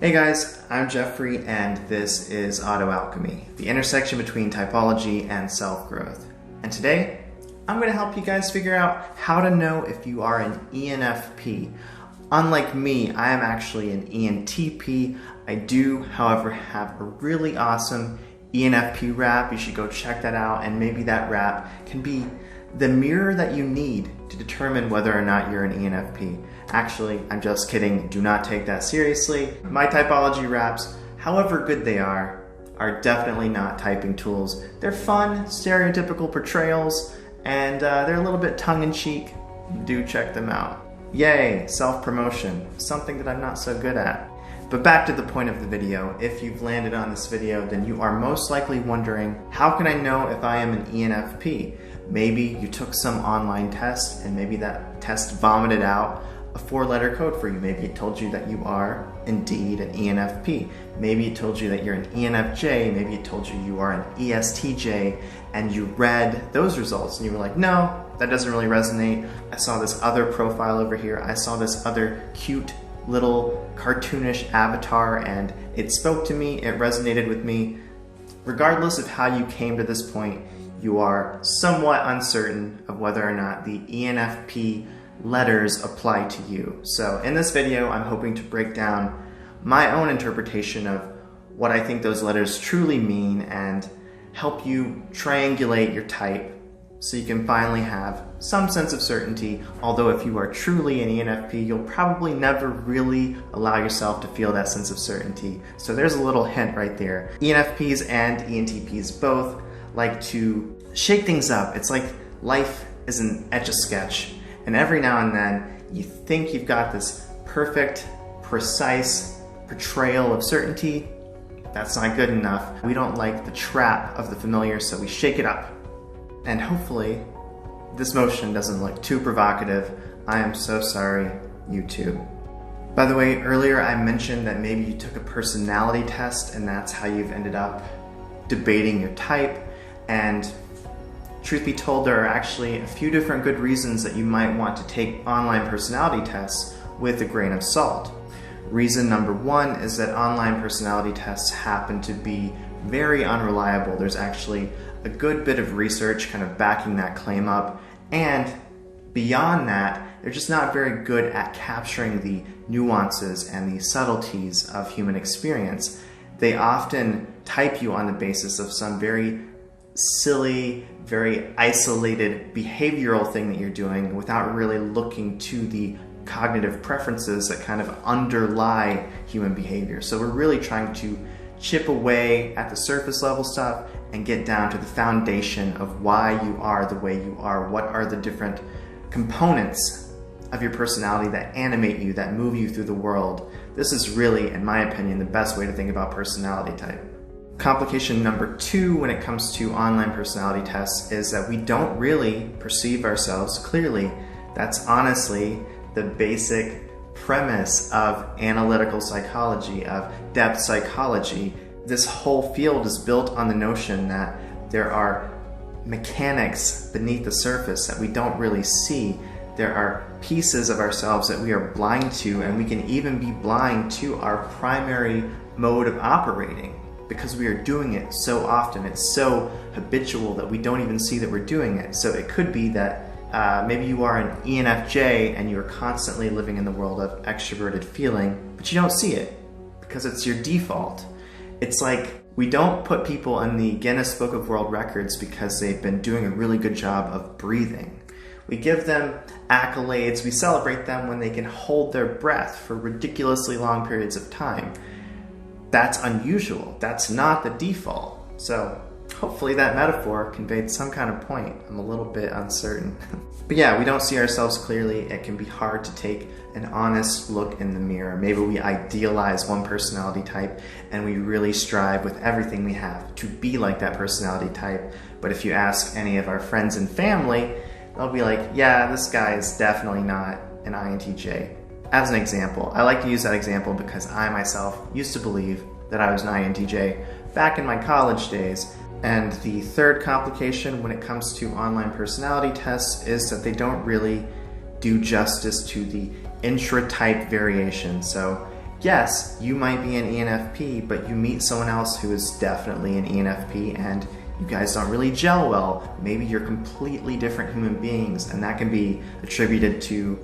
Hey guys, I'm Jeffrey and this is AutoAlchemy, the intersection between typology and self-growth. And today, I'm going to help you guys figure out how to know if you are an ENFP. Unlike me, I am actually an ENTP. I do, however, have a really awesome ENFP rap. You should go check that out, and maybe that rap can be the mirror that you need to determine whether or not you're an ENFP. Actually, I'm just kidding. Do not take that seriously. My typology raps, however good they are definitely not typing tools. They're fun, stereotypical portrayals, and they're a little bit tongue-in-cheek. Do check them out. Yay, self-promotion, something that I'm not so good at. But back to the point of the video. If you've landed on this video, then you are most likely wondering, how can I know if I am an ENFP? Maybe you took some online test and maybe that test vomited out a 4-letter code for you. Maybe it told you that you are indeed an ENFP. Maybe it told you that you're an ENFJ. Maybe it told you you are an ESTJ, and you read those results and you were like, no, that doesn't really resonate. I saw this other profile over here. I saw this other cute little cartoonish avatar and it spoke to me, it resonated with me. Regardless of how you came to this point, you are somewhat uncertain of whether or not the ENFP letters apply to you. So in this video, I'm hoping to break down my own interpretation of what I think those letters truly mean and help you triangulate your type so you can finally have some sense of certainty. Although if you are truly an ENFP, you'll probably never really allow yourself to feel that sense of certainty. So there's a little hint right there. ENFPs and ENTPs both like to shake things up. It's like life is an Etch-a-Sketch. And every now and then, you think you've got this perfect, precise portrayal of certainty. That's not good enough. We don't like the trap of the familiar, so we shake it up. And hopefully, this motion doesn't look too provocative. I am so sorry, YouTube. By the way, earlier I mentioned that maybe you took a personality test and that's how you've ended up debating your type. And truth be told, there are actually a few different good reasons that you might want to take online personality tests with a grain of salt. Reason number one is that online personality tests happen to be very unreliable. There's actually a good bit of research kind of backing that claim up, and beyond that, they're just not very good at capturing the nuances and the subtleties of human experience. They often type you on the basis of some very silly, very isolated behavioral thing that you're doing without really looking to the cognitive preferences that kind of underlie human behavior. So we're really trying to chip away at the surface level stuff and get down to the foundation of why you are the way you are. What are the different components of your personality that animate you, that move you through the world? This is really, in my opinion, the best way to think about personality type. Complication number two when it comes to online personality tests is that we don't really perceive ourselves clearly. That's honestly the basic premise of analytical psychology, of depth psychology. This whole field is built on the notion that there are mechanics beneath the surface that we don't really see. There are pieces of ourselves that we are blind to, and we can even be blind to our primary mode of operating because we are doing it so often. It's so habitual that we don't even see that we're doing it. So it could be that maybe you are an ENFJ and you're constantly living in the world of extroverted feeling, but you don't see it because it's your default. It's like we don't put people in the Guinness Book of World Records because they've been doing a really good job of breathing. We give them accolades, we celebrate them when they can hold their breath for ridiculously long periods of time. That's unusual. That's not the default. So hopefully that metaphor conveyed some kind of point. I'm a little bit uncertain. But yeah, we don't see ourselves clearly. It can be hard to take an honest look in the mirror. Maybe we idealize one personality type and we really strive with everything we have to be like that personality type. But if you ask any of our friends and family, they'll be like, yeah, this guy is definitely not an INTJ. As an example, I like to use that example because I myself used to believe that I was an INTJ back in my college days. And the third complication when it comes to online personality tests is that they don't really do justice to the intratype variation. So yes, you might be an ENFP, but you meet someone else who is definitely an ENFP and you guys don't really gel well. Maybe you're completely different human beings, and that can be attributed to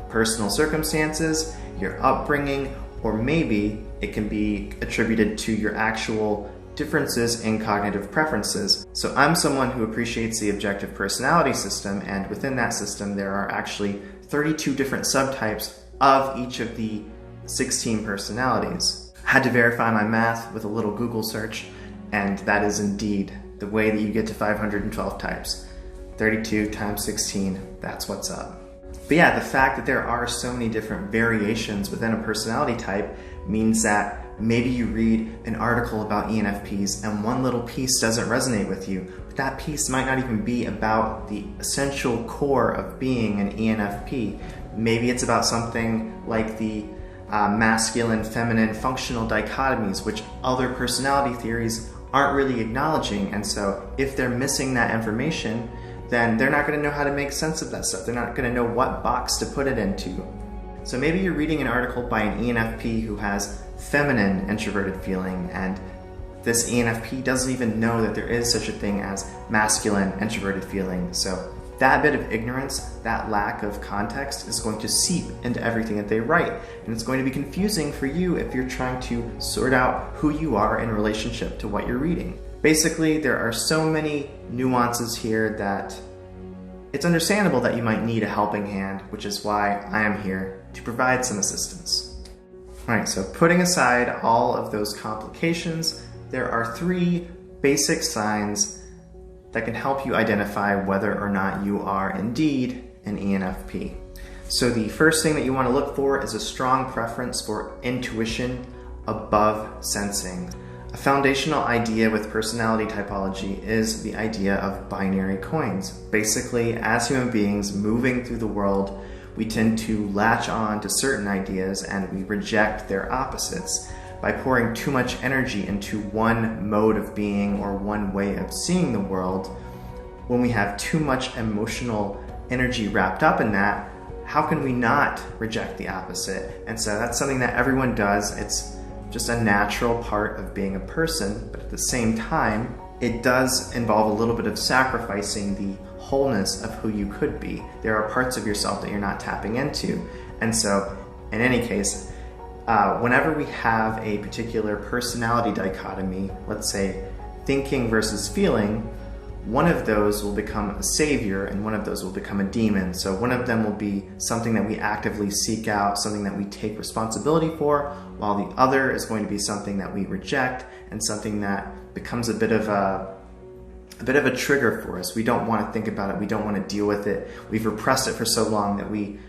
personal circumstances, your upbringing, or maybe it can be attributed to your actual differences in cognitive preferences. So I'm someone who appreciates the objective personality system, and within that system there are actually 32 different subtypes of each of the 16 personalities. I had to verify my math with a little Google search, and that is indeed the way that you get to 512 types. 32 times 16, that's what's up. But yeah, the fact that there are so many different variations within a personality type means that maybe you read an article about ENFPs and one little piece doesn't resonate with you, but that piece might not even be about the essential core of being an ENFP. Maybe it's about something like the masculine, feminine, functional dichotomies, which other personality theories aren't really acknowledging. And so if they're missing that information, then they're not going to know how to make sense of that stuff. They're not going to know what box to put it into. So maybe you're reading an article by an ENFP who has feminine introverted feeling, and this ENFP doesn't even know that there is such a thing as masculine introverted feeling. So that bit of ignorance, that lack of context is going to seep into everything that they write. And it's going to be confusing for you if you're trying to sort out who you are in relationship to what you're reading. Basically, there are so many nuances here that it's understandable that you might need a helping hand, which is why I am here to provide some assistance. Alright, so putting aside all of those complications, there are 3 basic signs that can help you identify whether or not you are indeed an ENFP. So the first thing that you want to look for is a strong preference for intuition above sensing. A foundational idea with personality typology is the idea of binary coins. Basically, as human beings moving through the world, we tend to latch on to certain ideas and we reject their opposites. By pouring too much energy into one mode of being or one way of seeing the world, when we have too much emotional energy wrapped up in that, how can we not reject the opposite? And so that's something that everyone does. It's just a natural part of being a person, but at the same time, it does involve a little bit of sacrificing the wholeness of who you could be. There are parts of yourself that you're not tapping into. And so, in any case, whenever we have a particular personality dichotomy, let's say thinking versus feeling, one of those will become a savior and one of those will become a demon. So one of them will be something that we actively seek out, something that we take responsibility for, while the other is going to be something that we reject and something that becomes a bit of a trigger for us. We don't want to think about it. We don't want to deal with it. We've repressed it for so long that we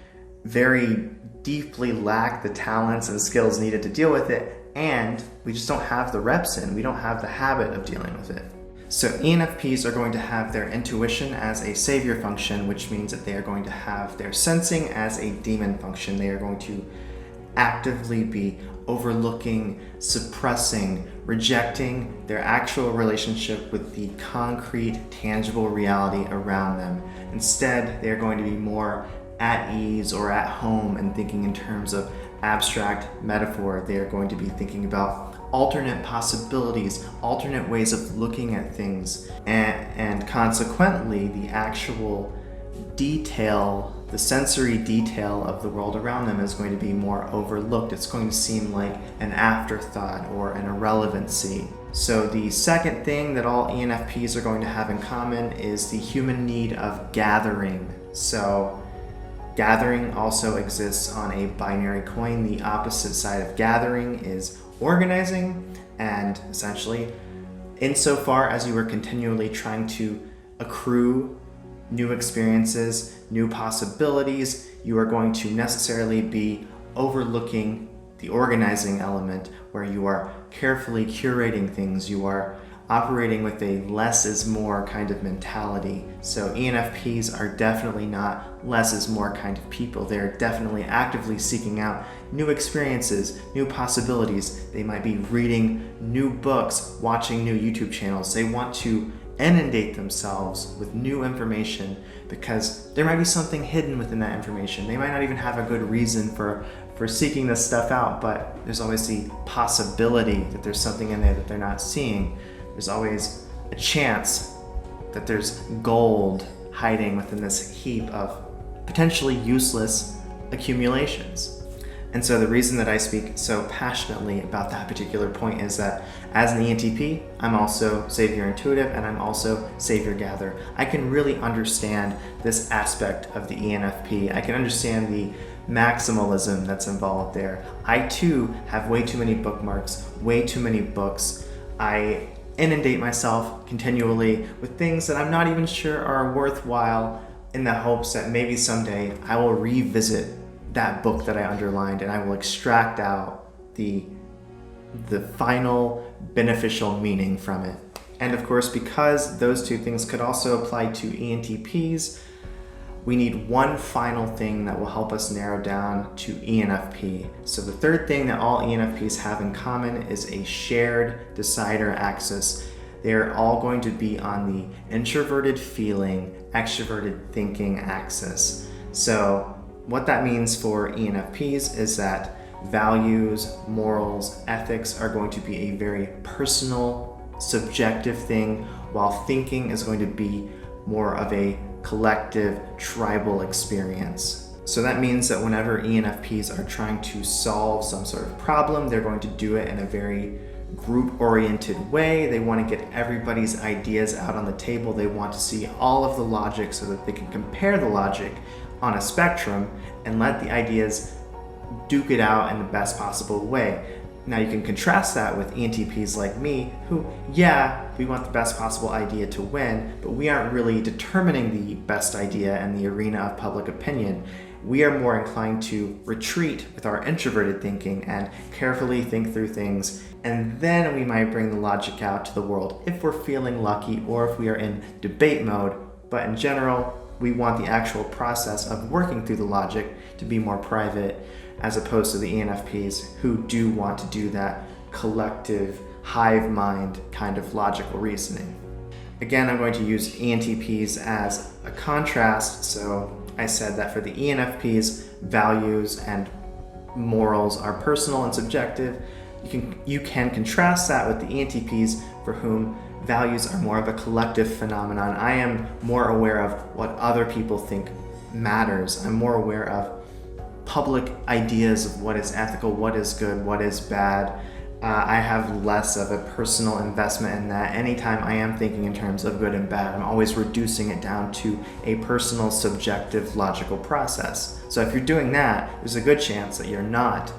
very deeply lack the talents and skills needed to deal with it, and we just don't have the reps in. We don't have the habit of dealing with it. So ENFPs are going to have their intuition as a savior function, which means that they are going to have their sensing as a demon function. They are going to actively be overlooking, suppressing, rejecting their actual relationship with the concrete, tangible reality around them. Instead, they are going to be more at ease or at home and thinking in terms of abstract metaphor. They are going to be thinking about alternate possibilities, alternate ways of looking at things, and consequently the actual detail, the sensory detail of the world around them is going to be more overlooked. It's going to seem like an afterthought or an irrelevancy. So the second thing that all ENFPs are going to have in common is the human need of gathering. So gathering also exists on a binary coin. The opposite side of gathering is organizing, and essentially, insofar as you are continually trying to accrue new experiences, new possibilities, you are going to necessarily be overlooking the organizing element, where you are carefully curating things. You are operating with a less is more kind of mentality. So ENFPs are definitely not less is more kind of people. They're definitely actively seeking out new experiences, new possibilities. They might be reading new books, watching new YouTube channels. They want to inundate themselves with new information because there might be something hidden within that information. They might not even have a good reason for for seeking this stuff out, but there's always the possibility that there's something in there that they're not seeing. There's always a chance that there's gold hiding within this heap of potentially useless accumulations. And so the reason that I speak so passionately about that particular point is that as an ENTP, I'm also Savior Intuitive and I'm also Savior Gatherer. I can really understand this aspect of the ENFP. I can understand the maximalism that's involved there. I too have way too many bookmarks, way too many books. I inundate myself continually with things that I'm not even sure are worthwhile, in the hopes that maybe someday I will revisit that book that I underlined and I will extract out the final beneficial meaning from it. And of course, because those two things could also apply to ENTPs, we need one final thing that will help us narrow down to ENFP. So the third thing that all ENFPs have in common is a shared decider axis. They're all going to be on the introverted feeling, extroverted thinking axis. So what that means for ENFPs is that values, morals, ethics are going to be a very personal, subjective thing, while thinking is going to be more of a collective, tribal experience. So that means that whenever ENFPs are trying to solve some sort of problem, they're going to do it in a very group-oriented way. They want to get everybody's ideas out on the table. They want to see all of the logic so that they can compare the logic on a spectrum and let the ideas duke it out in the best possible way. Now you can contrast that with ENTPs like me, who, yeah, we want the best possible idea to win, but we aren't really determining the best idea in the arena of public opinion. We are more inclined to retreat with our introverted thinking and carefully think through things, and then we might bring the logic out to the world if we're feeling lucky or if we are in debate mode. But in general, we want the actual process of working through the logic to be more private, as opposed to the ENFPs who do want to do that collective, hive mind kind of logical reasoning. Again, I'm going to use ENTPs as a contrast. So I said that for the ENFPs, values and morals are personal and subjective. You can contrast that with the ENTPs for whom values are more of a collective phenomenon. I am more aware of what other people think matters. I'm more aware of public ideas of what is ethical, what is good, what is bad. I have less of a personal investment in that. Anytime I am thinking in terms of good and bad, I'm always reducing it down to a personal, subjective, logical process. So if you're doing that, there's a good chance that you're not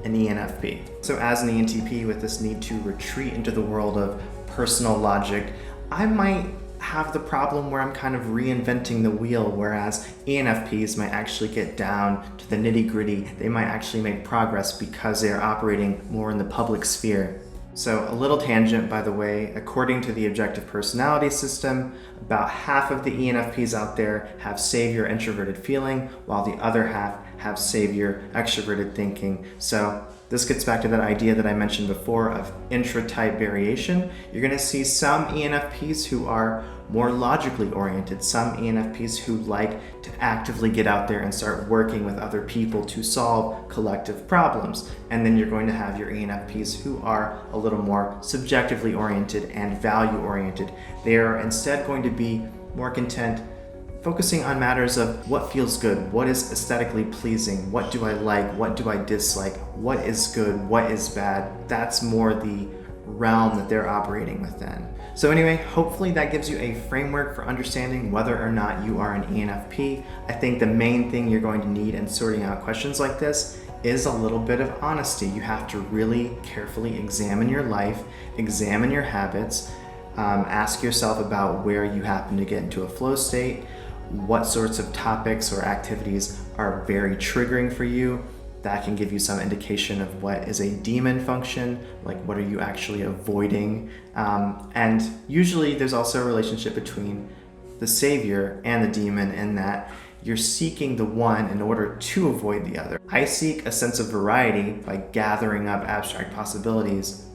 an ENFP. So as an ENTP with this need to retreat into the world of personal logic, I might have the problem where I'm kind of reinventing the wheel, whereas ENFPs might actually get down to the nitty-gritty. They might actually make progress because they're operating more in the public sphere. So a little tangent, by the way, according to the objective personality system, about half of the ENFPs out there have savior introverted feeling, while the other half have savior extroverted thinking. So this gets back to that idea that I mentioned before of intratype variation. You're going to see some ENFPs who are more logically oriented, some ENFPs who like to actively get out there and start working with other people to solve collective problems. And then you're going to have your ENFPs who are a little more subjectively oriented and value oriented. They are instead going to be more content focusing on matters of what feels good, what is aesthetically pleasing, what do I like, what do I dislike, what is good, what is bad. That's more the realm that they're operating within. So anyway, hopefully that gives you a framework for understanding whether or not you are an ENFP. I think the main thing you're going to need in sorting out questions like this is a little bit of honesty. You have to really carefully examine your life, examine your habits, ask yourself about where you happen to get into a flow state, what sorts of topics or activities are very triggering for you. That can give you some indication of what is a demon function, like what are you actually avoiding. And usually there's also a relationship between the savior and the demon in that you're seeking the one in order to avoid the other. I seek a sense of variety by gathering up abstract possibilities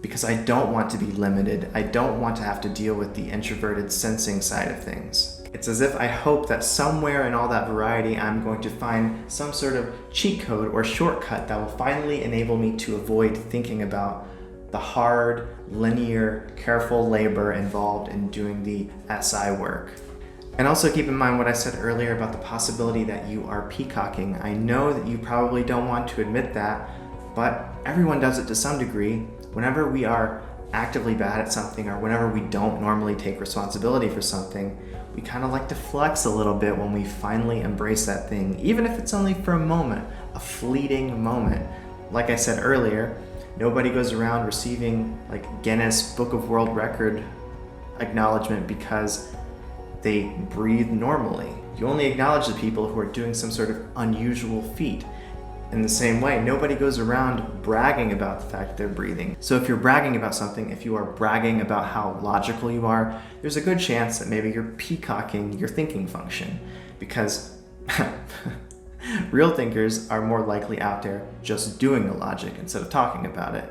because I don't want to be limited. I don't want to have to deal with the introverted sensing side of things. It's as if I hope that somewhere in all that variety, I'm going to find some sort of cheat code or shortcut that will finally enable me to avoid thinking about the hard, linear, careful labor involved in doing the SI work. And also keep in mind what I said earlier about the possibility that you are peacocking. I know that you probably don't want to admit that, but everyone does it to some degree. Whenever we are actively bad at something, or whenever we don't normally take responsibility for something, we kind of like to flex a little bit when we finally embrace that thing, even if it's only for a moment, a fleeting moment. Like I said earlier, nobody goes around receiving like Guinness Book of World Record acknowledgement because they breathe normally. You only acknowledge the people who are doing some sort of unusual feat. In the same way, nobody goes around bragging about the fact that they're breathing. So if you're bragging about something, if you are bragging about how logical you are, there's a good chance that maybe you're peacocking your thinking function, because real thinkers are more likely out there just doing the logic instead of talking about it.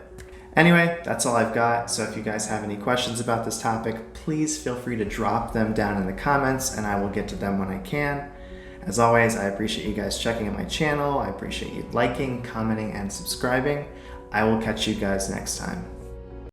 Anyway, that's all I've got. So if you guys have any questions about this topic, please feel free to drop them down in the comments and I will get to them when I can. As always, I appreciate you guys checking out my channel. I appreciate you liking, commenting, and subscribing. I will catch you guys next time.